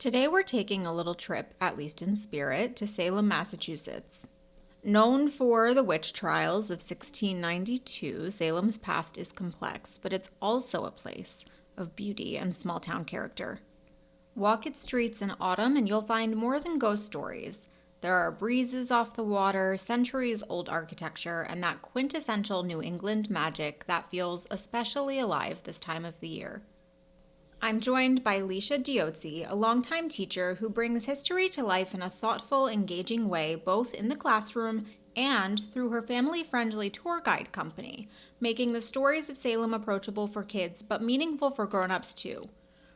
Today we're taking a little trip, at least in spirit, to Salem, Massachusetts. Known for the witch trials of 1692, Salem's past is complex, but it's also a place of beauty and small town character. Walk its streets in autumn and you'll find more than ghost stories. There are breezes off the water, centuries old architecture, and that quintessential New England magic that feels especially alive this time of the year. I'm joined by Alicia Diozzi, a longtime teacher who brings history to life in a thoughtful, engaging way, both in the classroom and through her family-friendly tour guide company, making the stories of Salem approachable for kids, but meaningful for grown-ups too.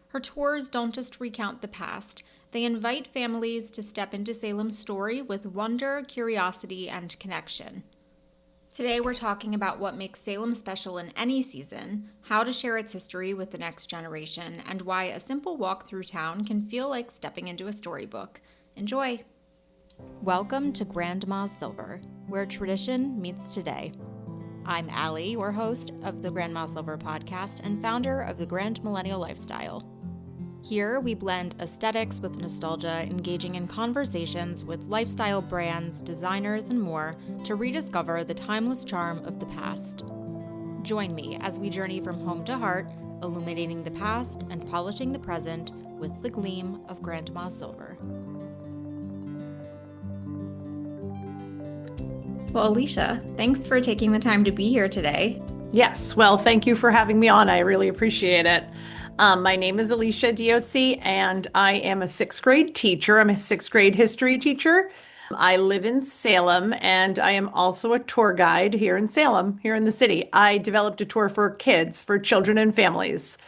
Her tours don't just recount the past, they invite families to step into Salem's story with wonder, curiosity, and connection. Today we're talking about what makes Salem special in any season, how to share its history with the next generation, and why a simple walk through town can feel like stepping into a storybook. Enjoy! Welcome to Grandma's Silver, where tradition meets today. I'm Allie, your host of the Grandma's Silver podcast and founder of the Grand Millennial Lifestyle. Here, we blend aesthetics with nostalgia, engaging in conversations with lifestyle brands, designers, and more to rediscover the timeless charm of the past. Join me as we journey from home to heart, illuminating the past and polishing the present with the gleam of Grandma's Silver. Well, Alicia, thanks for taking the time to be here today. Yes, well, thank you for having me on. I really appreciate it. My name is Alicia Diozzi, and I am a sixth grade teacher. I'm a sixth grade history teacher. I live in Salem, and I am also a tour guide here in Salem, here in the city. I developed a tour for kids, for children and families.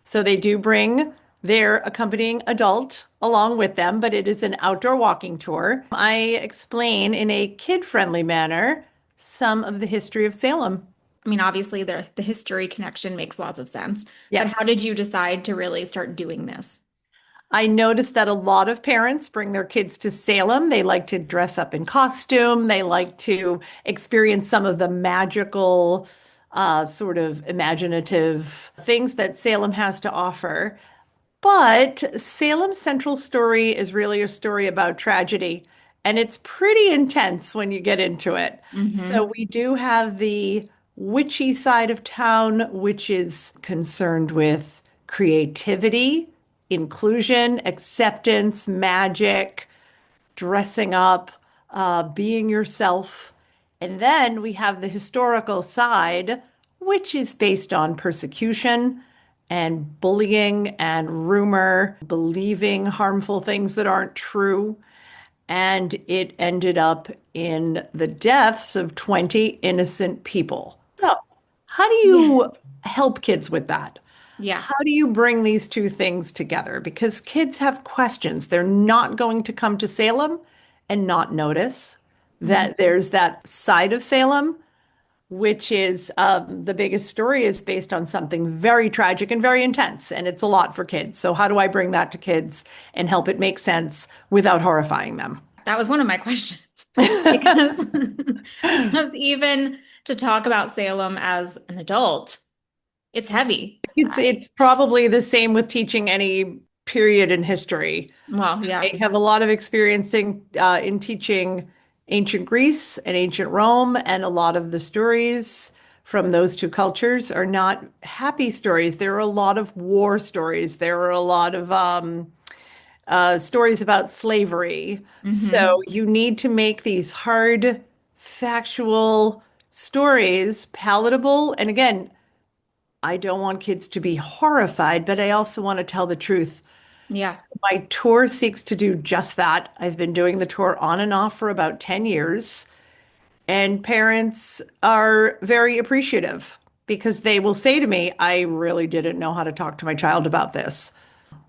So they do bring their accompanying adult along with them, but it is an outdoor walking tour. I explain in a kid-friendly manner some of the history of Salem. I mean, obviously, the history connection makes lots of sense. But Yes. how did you decide to really start doing this? I noticed that a lot of parents bring their kids to Salem. They like to dress up in costume. They like to experience some of the magical, sort of imaginative things that Salem has to offer. But Salem's central story is really a story about tragedy, and it's pretty intense when you get into it. So we do have the witchy side of town, which is concerned with creativity, inclusion, acceptance, magic, dressing up, being yourself. And then we have the historical side, which is based on persecution and bullying and rumor, believing harmful things that aren't true. And it ended up in the deaths of 20 innocent people. So, how do Yeah. you help kids with that? Yeah. How do you bring these two things together? Because kids have questions. They're not going to come to Salem and not notice that there's that side of Salem, which is the biggest story is based on something very tragic and very intense, and it's a lot for kids. So how do I bring that to kids and help it make sense without horrifying them? That was one of my questions. Because, because even to talk about Salem as an adult, it's heavy. It's probably the same with teaching any period in history. Well, yeah. I have a lot of experience in teaching ancient Greece and ancient Rome, and a lot of the stories from those two cultures are not happy stories. There are a lot of war stories. There are a lot of stories about slavery. So you need to make these hard, factual stories palatable. And again, I don't want kids to be horrified, but I also want to tell the truth. Yeah. My tour seeks to do just that. I've been doing the tour on and off for about 10 years, and parents are very appreciative because they will say to me, I really didn't know how to talk to my child about this.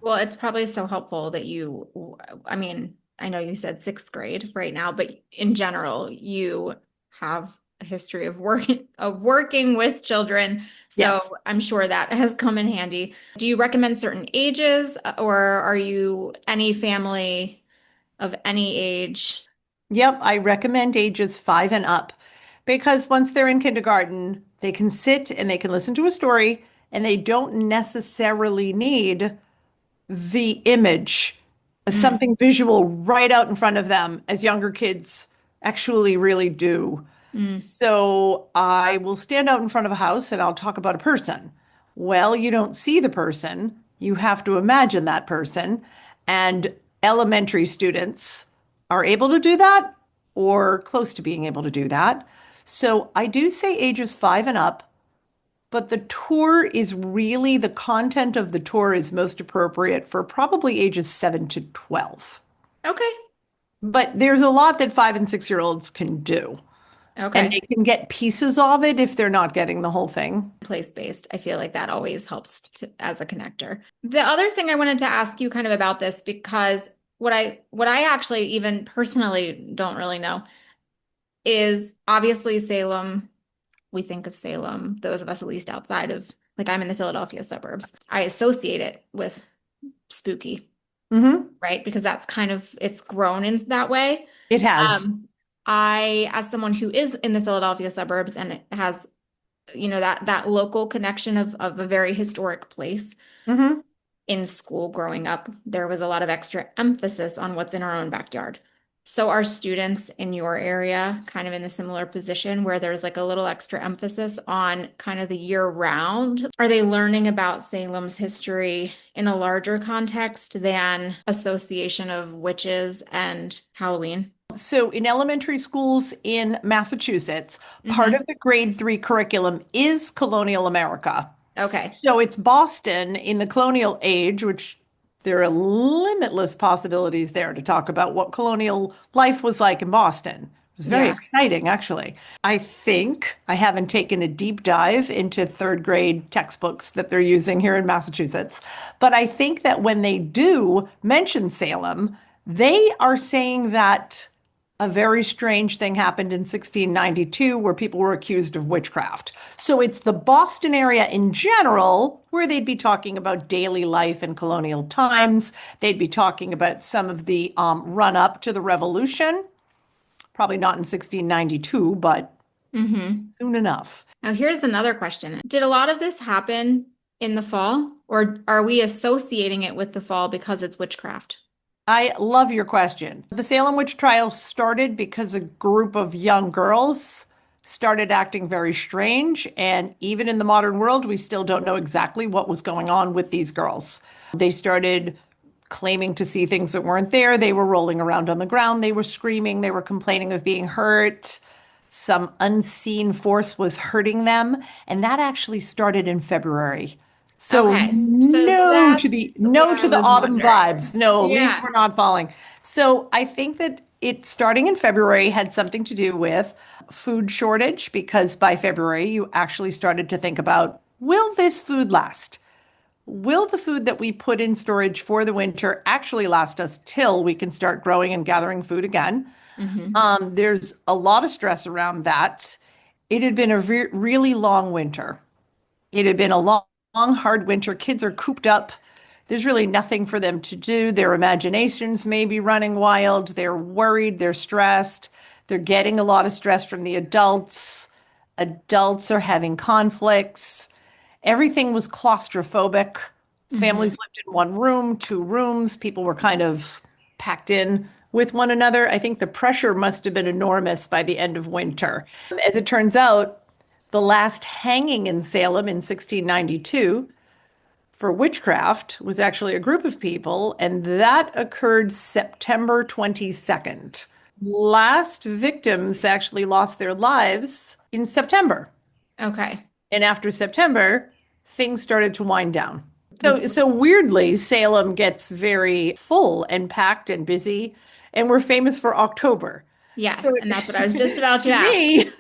Well, it's probably so helpful that I mean, I know you said sixth grade right now, but in general, you have a history of working with children. So Yes. I'm sure that has come in handy. Do you recommend certain ages, or are you any family of any age? Yep, I recommend ages 5 and up because once they're in kindergarten, they can sit and they can listen to a story and they don't necessarily need the image Mm, something visual right out in front of them, as younger kids actually really do. mm. So I will stand out in front of a house and I'll talk about a person. Well, you don't see the person, you have to imagine that person. And elementary students are able to do that or close to being able to do that. So I do say ages 5 and up, but the tour is really the content of the tour is most appropriate for probably ages 7 to 12. Okay. But there's a lot that 5 and 6 year olds can do. And Okay. they can get pieces of it if they're not getting the whole thing. Place-based. I feel like that always helps as a connector. The other thing I wanted to ask you kind of about this because what I actually even personally don't really know is obviously Salem, we think of Salem, those of us at least outside of like I'm in the Philadelphia suburbs. I associate it with spooky, Hmm. right? Because that's kind of it's grown in that way. It has. Um, as someone who is in the Philadelphia suburbs and has that local connection of a very historic place Hmm. in school growing up, there was a lot of extra emphasis on what's in our own backyard. So are students in your area kind of in a similar position where there's like a little extra emphasis on kind of the year round? Are they learning about Salem's history in a larger context than association of witches and Halloween? So in elementary schools in Massachusetts, part of Hmm. the grade 3 curriculum is colonial America. Okay. So it's Boston in the colonial age, which there are limitless possibilities there to talk about what colonial life was like in Boston. It was very Yeah. exciting, actually. I think I haven't taken a deep dive into third grade textbooks that they're using here in Massachusetts, but I think that when they do mention Salem, they are saying that a very strange thing happened in 1692 where people were accused of witchcraft. So it's the Boston area in general where they'd be talking about daily life in colonial times. They'd be talking about some of the run up to the revolution, probably not in 1692, but Hmm. soon enough. Now, here's another question. Did a lot of this happen in the fall, or are we associating it with the fall because it's witchcraft? I love your question. The Salem witch trials started because a group of young girls started acting very strange. And even in the modern world, we still don't know exactly what was going on with these girls. They started claiming to see things that weren't there. They were rolling around on the ground. They were screaming. They were complaining of being hurt. Some unseen force was hurting them. And that actually started in February. So Okay, so that's what no I to the was autumn wondering. vibes. No, leaves Yeah. were not falling. So I think that it starting in February had something to do with food shortage because by February you actually started to think about, will this food last? Will the food that we put in storage for the winter actually last us till we can start growing and gathering food again? Hmm. There's a lot of stress around that. It had been a really long winter. It had been a long, hard winter. Kids are cooped up. There's really nothing for them to do. Their imaginations may be running wild. They're worried. They're stressed. They're getting a lot of stress from the adults. Adults are having conflicts. Everything was claustrophobic. Hmm. Families lived in one room, two rooms. People were kind of packed in with one another. I think the pressure must have been enormous by the end of winter. As it turns out, the last hanging in Salem in 1692 for witchcraft was actually a group of people, and that occurred September 22nd. Last victims actually lost their lives in September. Okay. And after September, things started to wind down. Was So weirdly, Salem gets very full and packed and busy, and we're famous for October. So yes, and that's what I was just about to to ask. me,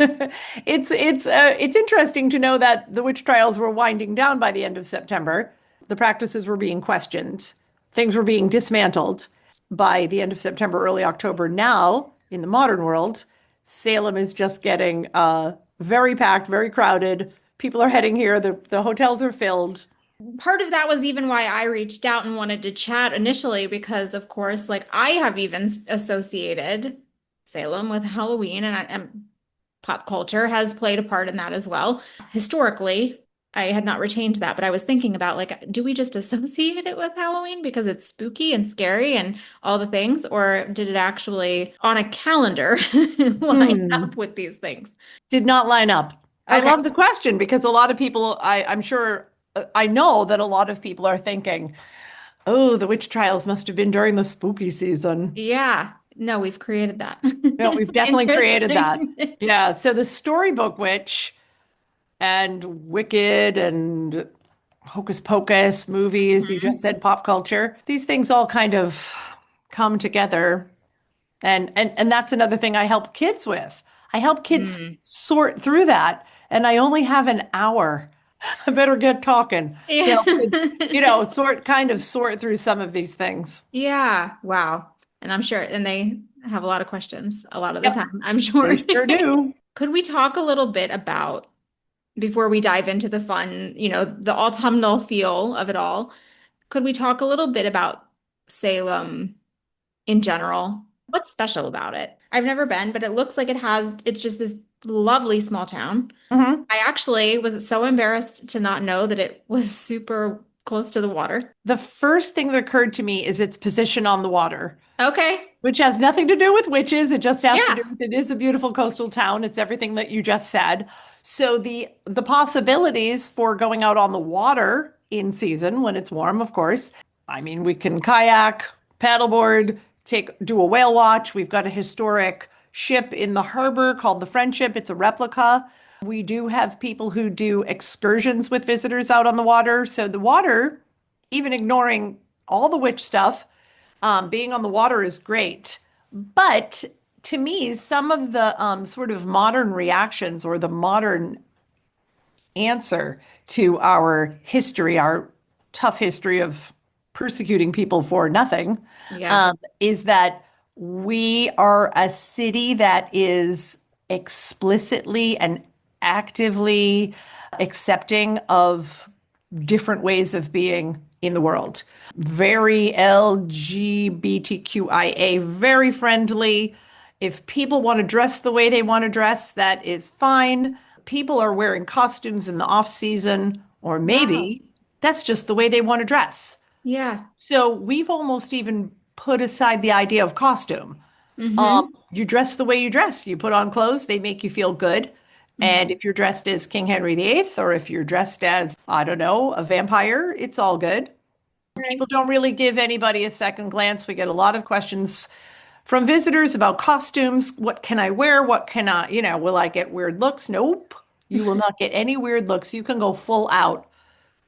it's interesting to know that the witch trials were winding down by the end of September. The practices were being questioned, things were being dismantled by the end of September, early October. Now, in the modern world, Salem is just getting very packed, very crowded. People are heading here. The hotels are filled. Part of that was even why I reached out and wanted to chat initially, because of course, like I have even associated Salem with Halloween, and pop culture has played a part in that as well. Historically, I had not retained that, but I was thinking about like, do we just associate it with Halloween because it's spooky and scary and all the things, or did it actually on a calendar line Hmm. up with these things? Did not line up. I Okay. love the question because a lot of people, I'm sure, I know that a lot of people are thinking, oh, the witch trials must have been during the spooky season. Yeah. No, we've created that. No, we've definitely created that. Interesting. Yeah. So the storybook witch and Wicked and Hocus Pocus movies, you just Mhm. said pop culture, these things all kind of come together. And that's another thing I help kids with. I help kids Mm. sort through that, and I only have an hour. I better get talking to Yeah. help kids, sort through some of these things. Yeah. Wow. And I'm sure, and they have a lot of questions a lot of the Yep, time, I'm sure. they sure do. Could we talk a little bit about, before we dive into the fun, the autumnal feel of it all, could we talk a little bit about Salem in general? What's special about it? I've never been, but it looks like it's just this lovely small town. Mhm. I actually was so embarrassed to not know that it was super close to the water. The first thing that occurred to me is its position on the water, Okay. which has nothing to do with witches. It just has to do Yeah. with it is a beautiful coastal town. It's everything that you just said. So the possibilities for going out on the water in season when it's warm, of course. I mean, we can kayak, paddleboard, do a whale watch. We've got a historic ship in the harbor called the Friendship. It's a replica. We do have people who do excursions with visitors out on the water. So the water, even ignoring all the witch stuff, being on the water is great. But to me, some of the sort of modern reactions or the modern answer to our history, our tough history of persecuting people for nothing, Yeah. is that we are a city that is explicitly and actively accepting of different ways of being in the world. Very LGBTQIA, very friendly. If people want to dress the way they want to dress, that is fine. People are wearing costumes in the off season, or Wow. maybe that's just the way they want to dress. Yeah. So we've almost even put aside the idea of costume. Mm-hmm. You dress the way you dress. You put on clothes, they make you feel good. And Mm-hmm. if you're dressed as King Henry VIII, or if you're dressed as, I don't know, a vampire, it's all good. People don't really give anybody a second glance. We get a lot of questions from visitors about costumes. What can I wear? What can I, will I get weird looks? Nope. You will not get any weird looks. You can go full out.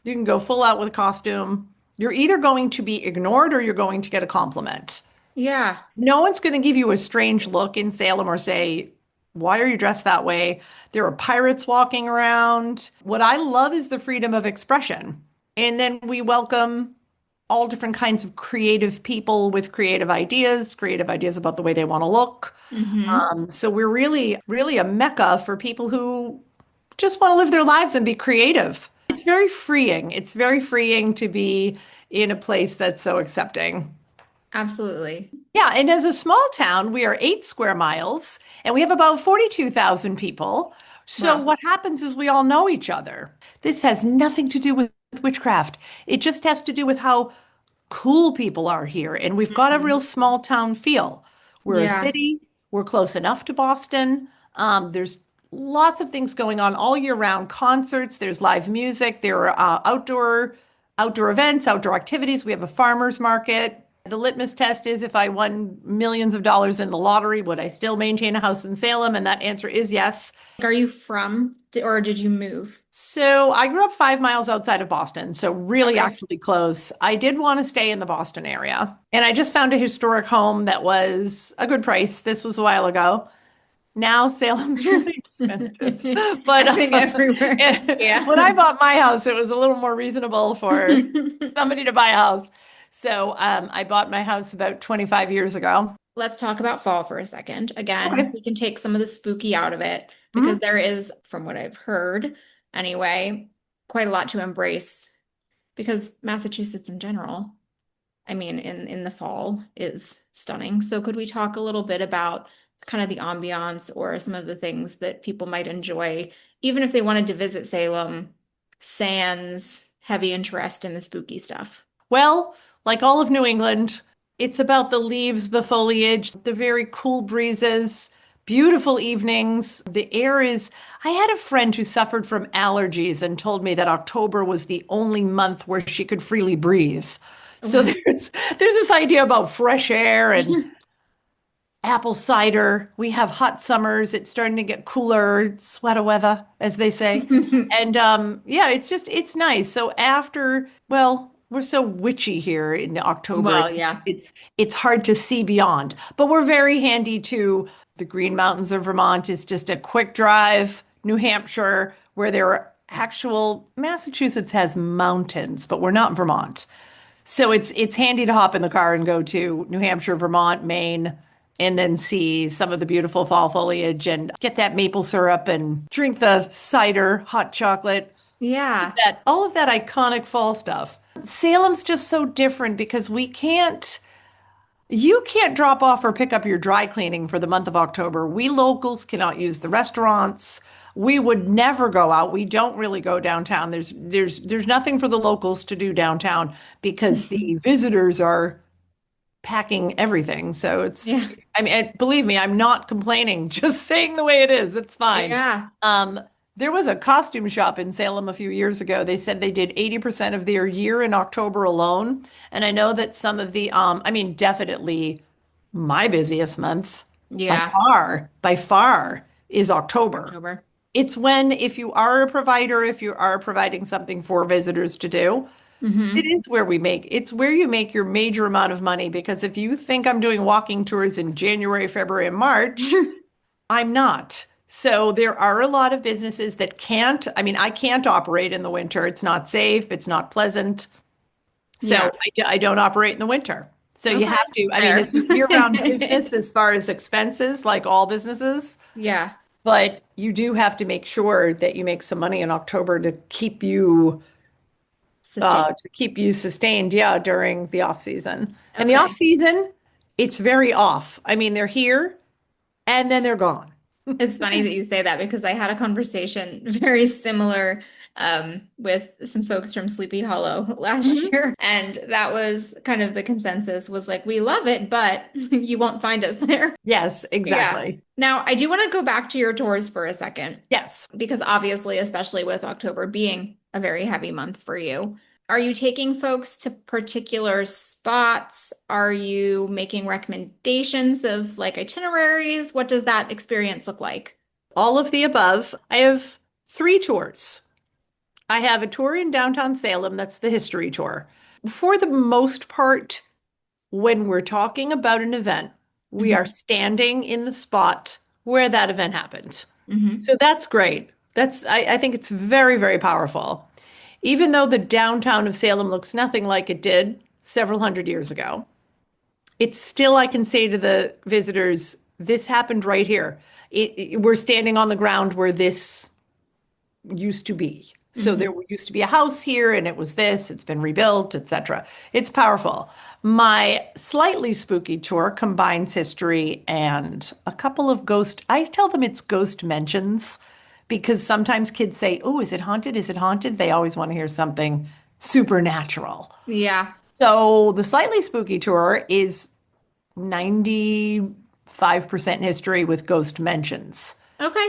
You can go full out with a costume. You're either going to be ignored or you're going to get a compliment. Yeah. No one's going to give you a strange look in Salem or say, why are you dressed that way? There are pirates walking around. What I love is the freedom of expression. And then we welcome all different kinds of creative people with creative ideas about the way they want to look. Mm-hmm. So we're really, really a mecca for people who just want to live their lives and be creative. It's very freeing. It's very freeing to be in a place that's so accepting. Absolutely. Yeah, and as a small town, we are 8 square miles and we have about 42,000 people. So Wow. what happens is we all know each other. This has nothing to do with witchcraft. It just has to do with how cool people are here. And we've got a Mm-hmm. real small town feel. We're a Yeah. city, we're close enough to Boston. There's lots of things going on all year round, concerts, there's live music, there are outdoor events, outdoor activities. We have a farmers market. The litmus test is if I won millions of dollars in the lottery, would I still maintain a house in Salem? And that answer is yes. Are you from, or did you move? So I grew up 5 miles outside of Boston, so really Okay. actually close. I did want to stay in the Boston area, and I just found a historic home that was a good price. This was a while ago. Now Salem's really expensive, but I think everywhere. Yeah. when I bought my house, it was a little more reasonable for somebody to buy a house. So I bought my house about 25 years ago. Let's talk about fall for a second. Again, Okay. we can take some of the spooky out of it because Mhm. there is, from what I've heard anyway, quite a lot to embrace because Massachusetts in general, I mean, in the fall is stunning. So could we talk a little bit about kind of the ambiance or some of the things that people might enjoy, even if they wanted to visit Salem sans heavy interest in the spooky stuff. Well, like all of New England, it's about the leaves, the foliage, the very cool breezes, beautiful evenings. The air is, I had a friend who suffered from allergies and told me that October was the only month where she could freely breathe. So there's this idea about fresh air and apple cider. We have hot summers. It's starting to get cooler, sweater weather, as they say. And yeah, it's nice. So after, well, we're so witchy here in October. Well, yeah. It's hard to see beyond, but we're very handy to the Green Mountains of Vermont is just a quick drive. New Hampshire, where there are actual Massachusetts has mountains, but we're not Vermont. So it's handy to hop in the car and go to New Hampshire, Vermont, Maine, and then see some of the beautiful fall foliage and get that maple syrup and drink the cider, hot chocolate, Yeah. that all of that iconic fall stuff. Salem's just so different because you can't drop off or pick up your dry cleaning for the month of October. We locals cannot use the restaurants. We would never go out. We don't really go downtown. There's nothing for the locals to do downtown because the visitors are packing everything. So Yeah. I mean, believe me, I'm not complaining, just saying the way it is. It's fine. Yeah. Um, there was a costume shop in Salem a few years ago. They said they did 80% of their year in October alone. And I know that some of I mean, definitely my busiest month Yeah. by far is October. October. It's when, if you are a provider, if you are providing something for visitors to do, it Hmm. is where it's where you make your major amount of money because if you think I'm doing walking tours in January, February, and March, I'm not. So there are a lot of businesses that can't, I mean, I can't operate in the winter. It's not safe, it's not pleasant. So Yeah. I don't operate in the winter. So you Okay. have to, I mean, Fair. it's a year-round business as far as expenses, like all businesses, Yeah. but you do have to make sure that you make some money in October Sustained. to keep you sustained, yeah, during the off season. And the off Okay. season, it's very off. I mean, they're here and then they're gone. It's funny that you say that because I had a conversation very similar with some folks from Sleepy Hollow last Mhm. year. And that was kind of the consensus was like, we love it, but you won't find us there. Yes, Yeah. exactly. Now, I do want to go back to your tours for a second Yes. because obviously, especially with October being a very heavy month for you, are you taking folks to particular spots? Are you making recommendations of like itineraries? What does that experience look like? All of the above. I have three tours. I have a tour in downtown Salem, that's the history tour. For the most part, when we're talking about an event, we are Hmm. standing in the spot where that event happened. Hmm. So that's great. I think it's very, very powerful. Even though the downtown of Salem looks nothing like it did several hundred years ago, it's still, I can say to the visitors, this happened right here. We're standing on the ground where this used to be. So there Hmm. used to be a house here and it was this, it's been rebuilt, etc. It's powerful. My slightly spooky tour combines history and a couple of I tell them it's ghost mentions because sometimes kids say, "Oh, is it haunted? Is it haunted?" They always want to hear something supernatural. Yeah. So the slightly spooky tour is 95% history with ghost mentions. Okay.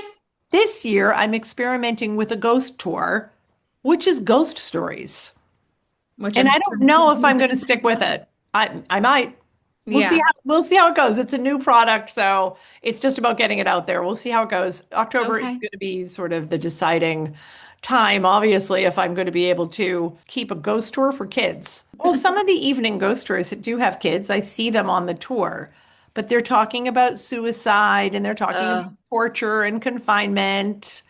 This year, I'm experimenting with a ghost tour, which is ghost stories. Which And I'm I don't sure. know if I'm going to stick with it. I might. Yeah. We'll see how it goes. It's a new product, so it's just about getting it out there. We'll see how it goes. October is Okay. going to be sort of the deciding time, obviously, if I'm going to be able to keep a ghost tour for kids. Well, some of the evening ghost tours that do have kids, I see them on the tour, but they're talking about suicide and they're talking about Uh, torture and confinement.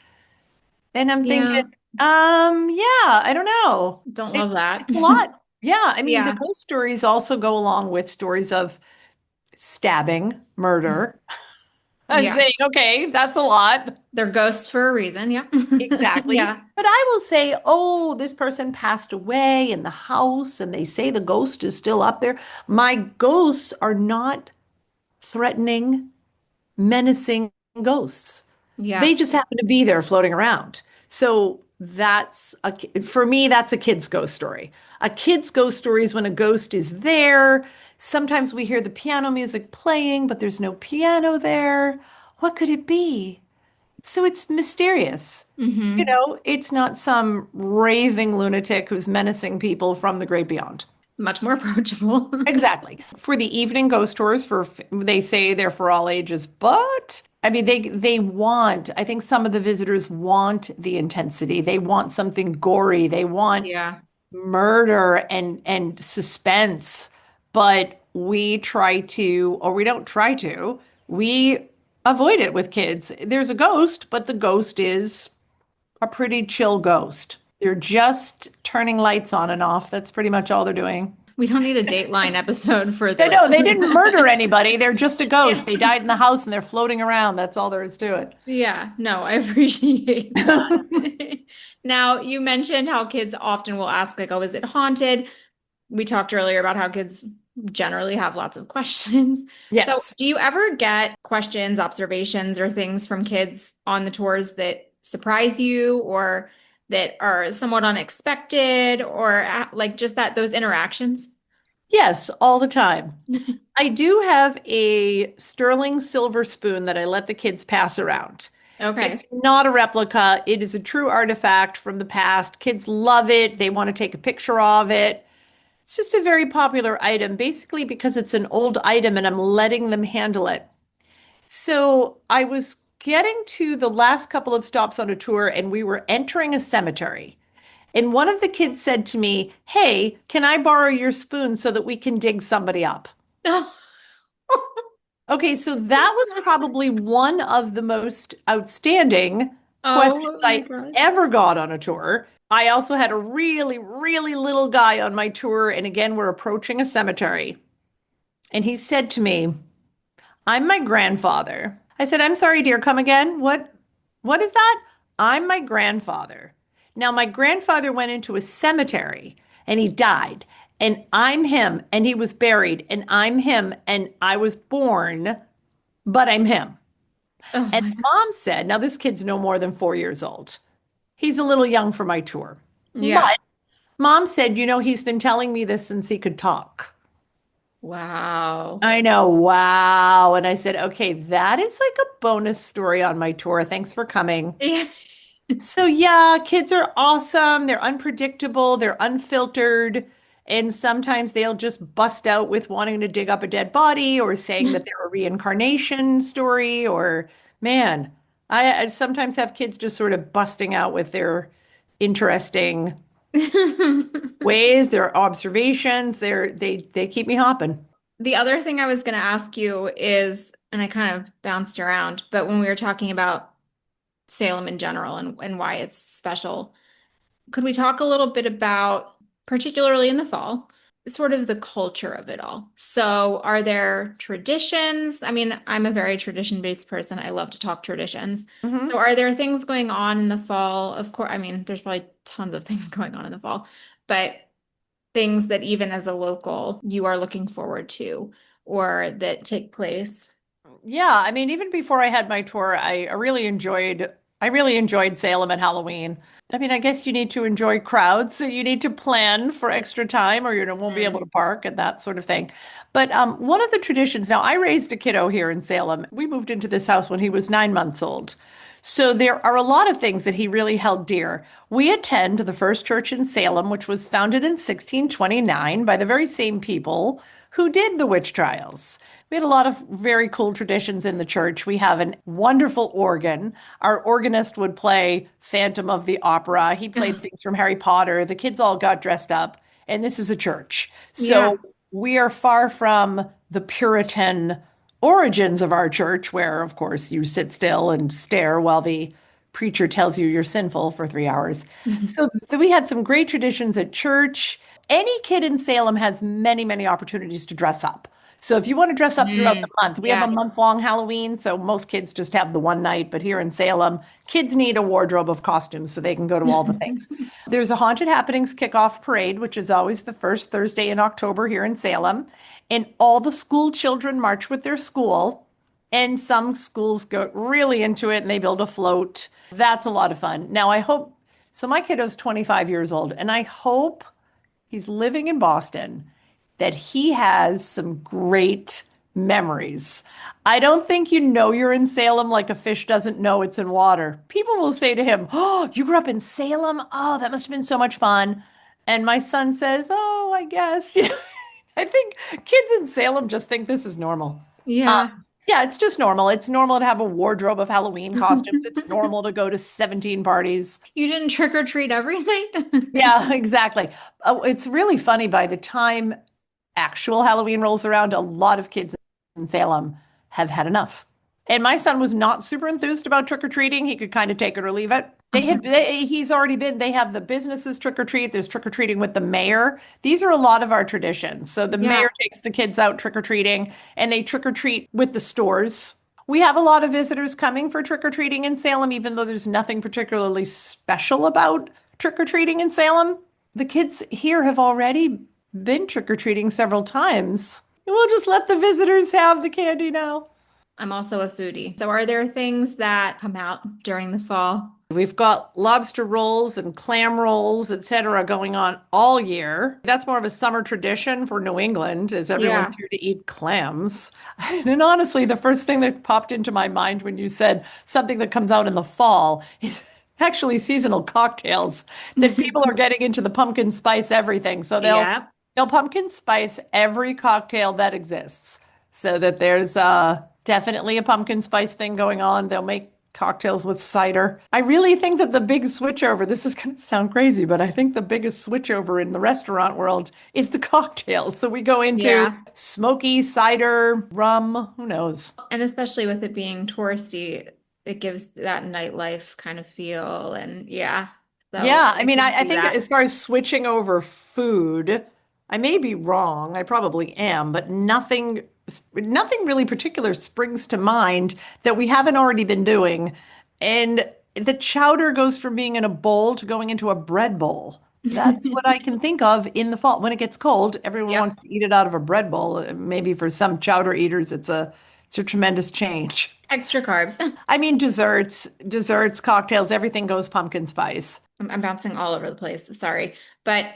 And I'm thinking, yeah. yeah, I don't know. Don't love that. It's a lot. Yeah, I mean, the Yeah. ghost stories also go along with stories of stabbing, murder. I'm Yeah. saying, okay, that's a lot. They're ghosts for a reason. Yeah. Exactly. Yeah. But I will say, oh, this person passed away in the house and they say the ghost is still up there. My ghosts are not threatening, menacing ghosts. Yeah. They just happen to be there floating around. So for me, that's a kid's ghost story. A kid's ghost story is when a ghost is there. Sometimes we hear the piano music playing, but there's no piano there. What could it be? So it's mysterious. Hmm. It's not some raving lunatic who's menacing people from the great beyond. Much more approachable. Exactly. For the evening ghost tours, they say they're for all ages, but I mean I think some of the visitors want the intensity. They want something gory. They want Yeah. murder and suspense. But we don't try to, we avoid it with kids. There's a ghost, but the ghost is a pretty chill ghost. They're just turning lights on and off. That's pretty much all they're doing. We don't need a Dateline episode for Yeah, this. no, they didn't murder anybody. They're just a Yeah. ghost. They died in the house and they're floating around. That's all there is to Yeah, no, I appreciate that. it. Now, you mentioned how kids often will ask, like, oh, is it haunted? We talked earlier about how kids generally have lots of questions. So, Yes. do you ever get questions, observations, or things from kids on the tours that surprise you or that are somewhat unexpected or like just those interactions? Yes, all the time. I do have a sterling silver spoon that I let the kids pass around. Okay. It's not a replica. It is a true artifact from the past. Kids love it. They want to take a picture of it. It's just a very popular item, basically because it's an old item and I'm letting them handle it. So I was getting to the last couple of stops on a tour and we were entering a cemetery. And one of the kids said to me, "Hey, can I borrow your spoon so that we can dig somebody up?" Oh. Okay, so that was probably one of the most outstanding questions Oh my I gosh. ever got on a tour. I also had a really, really little guy on my tour. And again, we're approaching a cemetery. And he said to me, "I'm my grandfather." I said, "I'm sorry, dear, come again. What is that?" "I'm my grandfather." Now, my grandfather went into a cemetery and he died. And I'm him. And he was buried. And I'm him. And I was born, but I'm him. Oh And my God. mom said, now this kid's no more than 4 years old. He's a little young for my tour. Yeah. But mom said, he's been telling me this since he could talk. Wow. I know. Wow. And I said, okay, that is like a bonus story on my tour. Thanks for coming. Yeah. So, yeah, kids are awesome. They're unpredictable, they're unfiltered. And sometimes they'll just bust out with wanting to dig up a dead body or saying that they're a reincarnation story. Or, man, I sometimes have kids just sort of busting out with their interesting ways, their observations. They keep me hopping. The other thing I was going to ask you is, and I kind of bounced around, but when we were talking about Salem in general and why it's special, could we talk a little bit about, particularly in the fall, sort of the culture of it all? So, are there traditions? I mean, I'm a very tradition-based person. I love to talk traditions. So, Mhm. are there things going on in the fall? Of course, I mean, there's probably tons of things going on in the fall, but things that even as a local you are looking forward to or that take place. Yeah, I mean, even before I had my tour, I really enjoyed Salem at Halloween. I mean, I guess you need to enjoy crowds, so you need to plan for extra time or you won't be able to Mm. park and that sort of thing. But one of the traditions, now I raised a kiddo here in Salem. We moved into this house when he was 9 months old. So there are a lot of things that he really held dear. We attend the first church in Salem, which was founded in 1629 by the very same people who did the witch trials. We had a lot of very cool traditions in the church. We have a wonderful organ. Our organist would play Phantom of the Opera. He played things from Harry Potter. The kids all got dressed up, and this is a church. Yeah. So we are far from the Puritan origins of our church, where, of course, you sit still and stare while the preacher tells you you're sinful for 3 hours. So we had some great traditions at church. Any kid in Salem has many, many opportunities to dress up. So if you want to dress up throughout the Mm. month, we have a Yeah. month-long Halloween, so most kids just have the one night, but here in Salem, kids need a wardrobe of costumes so they can go to all the things. There's a Haunted Happenings kickoff parade, which is always the first Thursday in October here in Salem, and all the school children march with their school. And some schools go really into it and they build a float. That's a lot of fun. Now, I hope So my kiddo's 25 years old, and I hope he's living in Boston, that he has some great memories. I don't think you know you're in Salem like a fish doesn't know it's in water. People will say to him, "Oh, you grew up in Salem? Oh, that must have been so much fun." And my son says, "Oh, I guess." I think kids in Salem just think this is normal. Um, Yeah. yeah, it's just normal. It's normal to have a wardrobe of Halloween costumes. It's normal to go to 17 parties. You didn't trick or treat every night? Yeah, exactly. Oh, it's really funny. By the time actual Halloween rolls around, a lot of kids in Salem have had enough. And my son was not super enthused about trick-or-treating. He could kind of take it or leave it. He's already been, they have the businesses trick-or-treat. There's trick-or-treating with the mayor. These are a lot of our traditions. So the Yeah. mayor takes the kids out trick-or-treating and they trick-or-treat with the stores. We have a lot of visitors coming for trick-or-treating in Salem, even though there's nothing particularly special about trick-or-treating in Salem. The kids here have already been trick-or-treating several times. We'll just let the visitors have the candy now. I'm also a foodie. So are there things that come out during the fall? We've got lobster rolls and clam rolls, etc., going on all year. That's more of a summer tradition for New England, as everyone's Yeah. here to eat clams. And honestly, the first thing that popped into my mind when you said something that comes out in the fall is actually seasonal cocktails that people are getting into the pumpkin spice everything. So Yeah. they'll pumpkin spice every cocktail that exists. So that there's definitely a pumpkin spice thing going on. They'll make cocktails with cider. I really think that the big switchover, this is going to sound crazy, but I think the biggest switchover in the restaurant world is the cocktails. So we go into Yeah. smoky cider, rum, who knows? And especially with it being touristy, it gives that nightlife kind of feel. And yeah, so Yeah, I I mean, can I see think that. as far as switching over food, I may be wrong. I probably am, but nothing really particular springs to mind that we haven't already been doing. And the chowder goes from being in a bowl to going into a bread bowl. That's what I can think of in the fall. When it gets cold, everyone Yep. wants to eat it out of a bread bowl. Maybe for some chowder eaters, it's a tremendous change. Extra carbs. I mean, desserts, cocktails, everything goes pumpkin spice. I'm bouncing all over the place. Sorry. But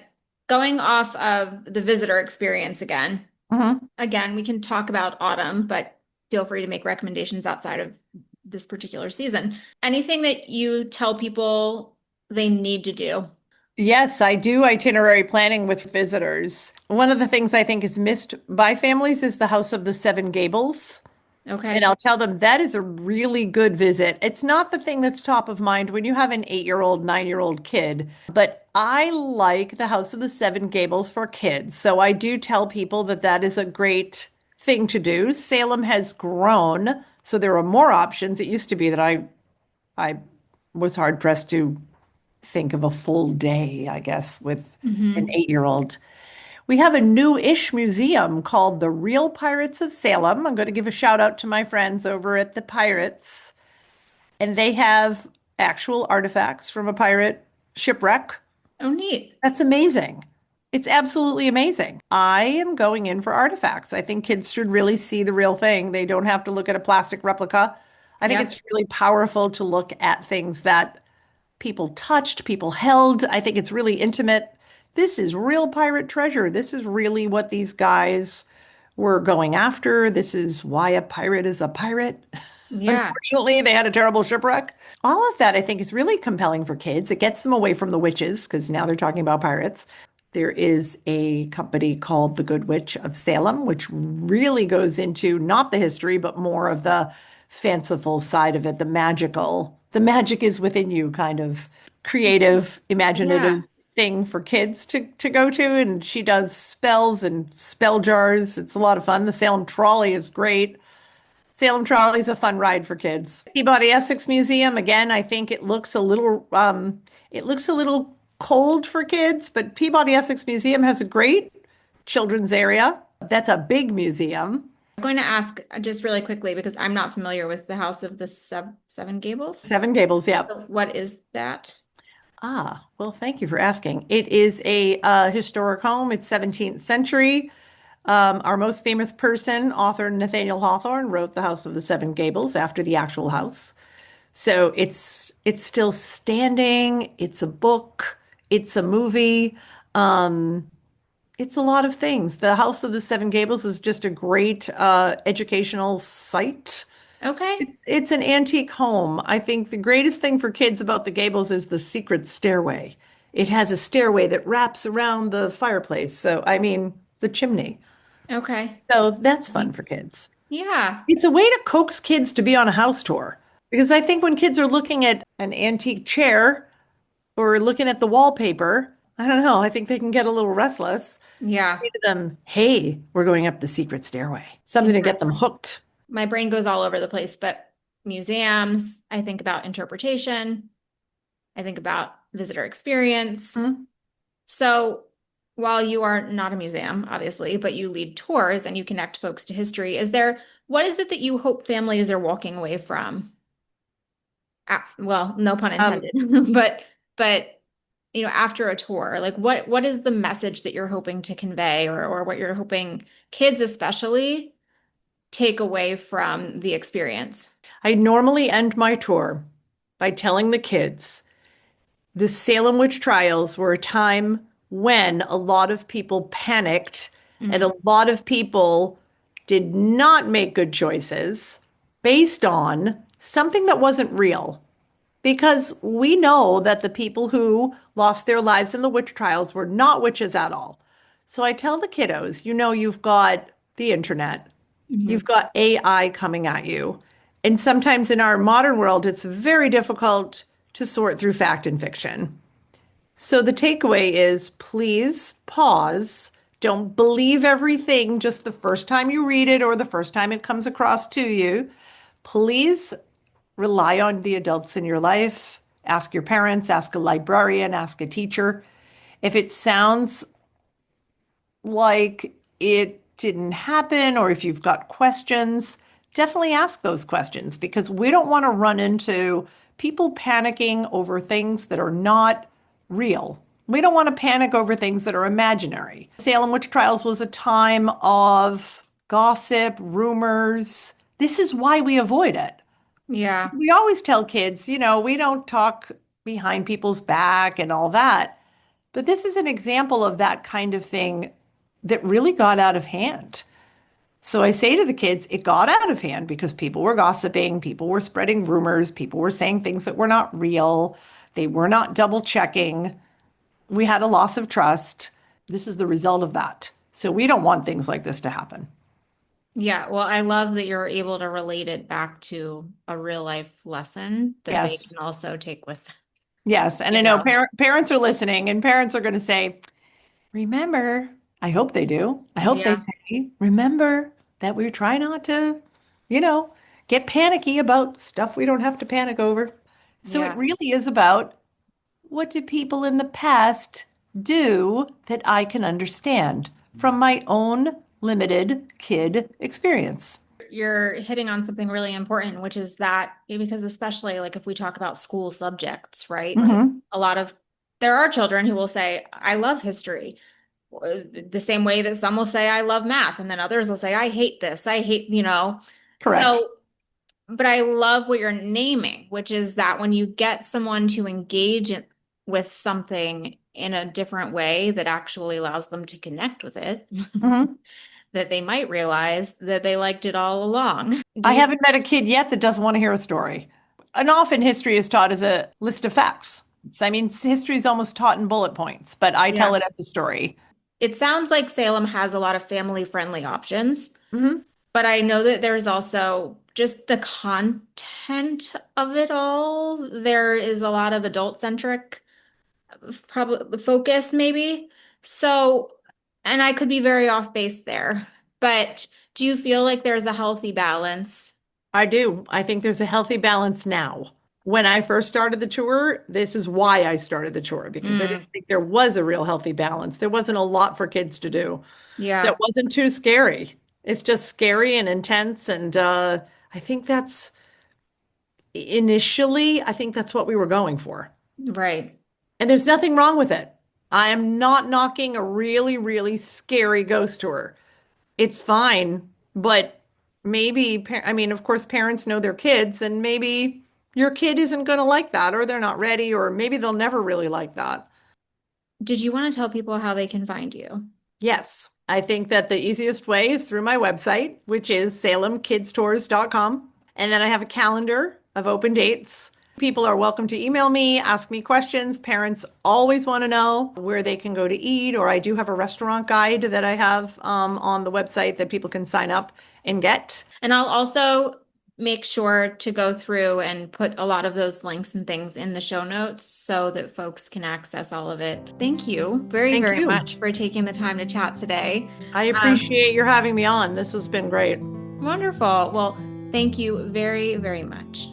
going off of the visitor experience Mhm. again, we can talk about autumn, but feel free to make recommendations outside of this particular season. Anything that you tell people they need to do? Yes, I do itinerary planning with visitors. One of the things I think is missed by families is the House of the Seven Gables. And Okay. I'll tell them that is a really good visit. It's not the thing that's top of mind when you have an 8-year-old, 9-year-old kid, but I like the House of the Seven Gables for kids. So I do tell people that that is a great thing to do. Salem has grown, so there are more options. It used to be that I was hard pressed to think of a full day, I guess, with an Hmm. 8-year-old. We have a new-ish museum called the Real Pirates of Salem. I'm going to give a shout out to my friends over at the Pirates, and they have actual artifacts from a pirate shipwreck. Oh, neat. That's amazing. It's absolutely amazing. I am going in for artifacts. I think kids should really see the real thing. They don't have to look at a plastic replica. I think Yep. it's really powerful to look at things that people touched, people held. I think it's really intimate. This is real pirate treasure. This is really what these guys were going after. This is why a pirate is a pirate. Yeah. Unfortunately, they had a terrible shipwreck. All of that, I think, is really compelling for kids. It gets them away from the witches because now they're talking about pirates. There is a company called The Good Witch of Salem, which really goes into not the history, but more of the fanciful side of it, the magical. The magic is within you kind of creative, Yeah. imaginative thing for kids to go to. And she does spells and spell jars. It's a lot of fun. The Salem Trolley is great. Salem Trolley is a fun ride for kids. Peabody Essex Museum, again, I think it looks a little cold for kids, but Peabody Essex Museum has a great children's area. That's a big museum. I'm going to ask just really quickly because I'm not familiar with the House of the Seven Gables. Seven Gables, yeah. So what is that? Ah, well, thank you for asking. It is a historic home. It's 17th century. Our most famous person, author Nathaniel Hawthorne, wrote The House of the Seven Gables after the actual house. So it's still standing. It's a book. It's a movie. Um, it's a lot of things. The House of the Seven Gables is just a great educational site. Okay. It's an antique home. I think the greatest thing for kids about the Gables is the secret stairway. It has a stairway that wraps around the fireplace. So, I mean, the chimney. Okay. So that's fun for kids. Yeah. It's a way to coax kids to be on a house tour. Because I think when kids are looking at an antique chair or looking at the wallpaper, I don't know, I think they can get a little restless. Yeah. Say to them, hey, we're going up the secret stairway. Something to get them Interesting. hooked. My brain goes all over the place, but museums, I think about interpretation, I think about visitor experience. Mhm. So while you are not a museum, obviously, but you lead tours and you connect folks to history, what is it that you hope families are walking away from? Well, no pun Um, intended, but after a tour, like what is the message that you're hoping to convey or what you're hoping kids especially take away from the experience? I normally end my tour by telling the kids the Salem witch trials were a time when a lot of people panicked and a Mhm. lot of people did not make good choices based on something that wasn't real. Because we know that the people who lost their lives in the witch trials were not witches at all. So I tell the kiddos, you've got the internet, you've Mhm. got AI coming at you. And sometimes in our modern world, it's very difficult to sort through fact and fiction. So the takeaway is please pause. Don't believe everything just the first time you read it or the first time it comes across to you. Please rely on the adults in your life. Ask your parents, ask a librarian, ask a teacher. If it sounds like it didn't happen, or if you've got questions, definitely ask those questions because we don't want to run into people panicking over things that are not real. We don't want to panic over things that are imaginary. Salem witch trials was a time of gossip, rumors. This is why we avoid it. Yeah. We always tell kids, we don't talk behind people's back and all that. But this is an example of that kind of thing that really got out of hand. So I say to the kids, it got out of hand because people were gossiping, people were spreading rumors, people were saying things that were not real, they were not double checking. We had a loss of trust. This is the result of that. So we don't want things like this to happen. Yeah, well, I love that you're able to relate it back to a real life lesson that they Yes. can also take with, Yes. And I you know know. parents are listening, and parents are going to say, remember, I hope they do. I hope they Yeah. say, remember that we're trying not to, you know, get panicky about stuff we don't have to panic over. So it Yeah. really is about what do people in the past do that I can understand from my own limited kid experience. You're hitting on something really important, which is that because especially like if we talk about school subjects, right? Hmm. A lot of there are children who will say, I love history, the same way that some will say, I love math, and then others will say, I hate this, I hate. Correct. So, but I love what you're naming, which is that when you get someone to with something in a different way that actually allows them to connect with it, Hmm. that they might realize that they liked it all along. Do I you? haven't met a kid yet that doesn't want to hear a story. And often history is taught as a list of facts. I mean, history is almost taught in bullet points, but I tell Yeah. it as a story. It sounds like Salem has a lot of family-friendly options, Hmm. but I know that there's also just the content of it all. There is a lot of adult-centric probably focus maybe. So, and I could be very off base there, but do you feel like there's a healthy balance? I do. I think there's a healthy balance now. When I first started the tour, this is why I started the tour, because I didn't Mm, think there was a real healthy balance. There wasn't a lot for kids to do that yeah, wasn't too scary. It's just scary and intense. And I think that's initially, I think that's what we were going for. right. And there's nothing wrong with it. I am not knocking a really, really scary ghost tour. It's fine, but maybe, I mean, of course, parents know their kids, and maybe your kid isn't going to like that, or they're not ready, or maybe they'll never really like that. Did you want to tell people how they can find you? Yes, I think that the easiest way is through my website, which is salemkidstours.com. And then I have a calendar of open dates. People are welcome to email me, ask me questions. Parents always want to know where they can go to eat, or I do have a restaurant guide that I have on the website that people can sign up and get. And I'll also make sure to go through and put a lot of those links and things in the show notes so that folks can access all of it. Thank you very, Thank very you. much for taking the time to chat today. I Um, appreciate your having me on. This has been great. Wonderful. Well, thank you very, very much.